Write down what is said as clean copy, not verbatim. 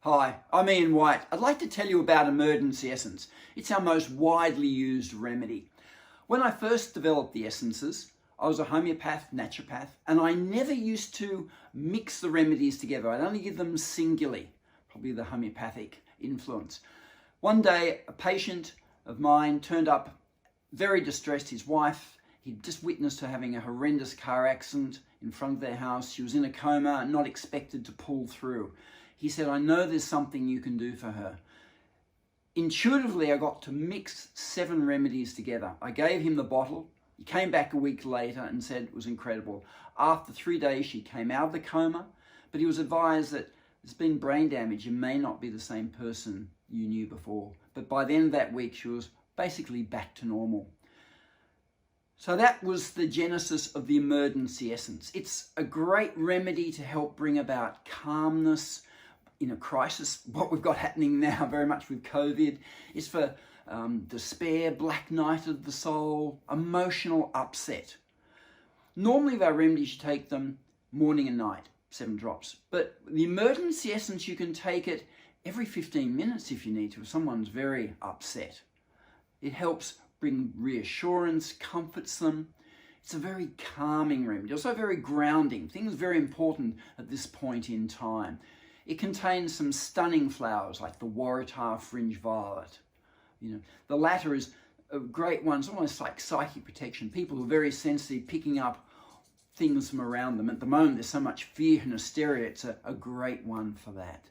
Hi, I'm Ian White. I'd like to tell you about emergency essence. It's our most widely used remedy. When I first developed the essences, I was a homeopath, naturopath, and I never used to mix the remedies together. I'd only give them singularly, probably the homeopathic influence. One day, a patient of mine turned up very distressed. His wife, he'd just witnessed her having a horrendous car accident in front of their house. She was in a coma, not expected to pull through. He said, I know there's something you can do for her. Intuitively, I got to mix 7 remedies together. I gave him the bottle. He came back a week later and said it was incredible. After 3 days, she came out of the coma, but he was advised that there's been brain damage. You may not be the same person you knew before. But by the end of that week, she was basically back to normal. So that was the genesis of the emergency essence. It's a great remedy to help bring about calmness in a crisis. What we've got happening now very much with COVID is for despair, black night of the soul, emotional upset. Normally with our remedies, you take them morning and night, 7 drops. But the emergency essence, you can take it every 15 minutes if you need to, if someone's very upset. It helps bring reassurance, comforts them. It's a very calming remedy, also very grounding. Things very important at this point in time. It contains some stunning flowers like the Waratah fringe violet. The latter is a great one. It's almost like psychic protection. People who are very sensitive, picking up things from around them. At the moment, there's so much fear and hysteria. It's a great one for that.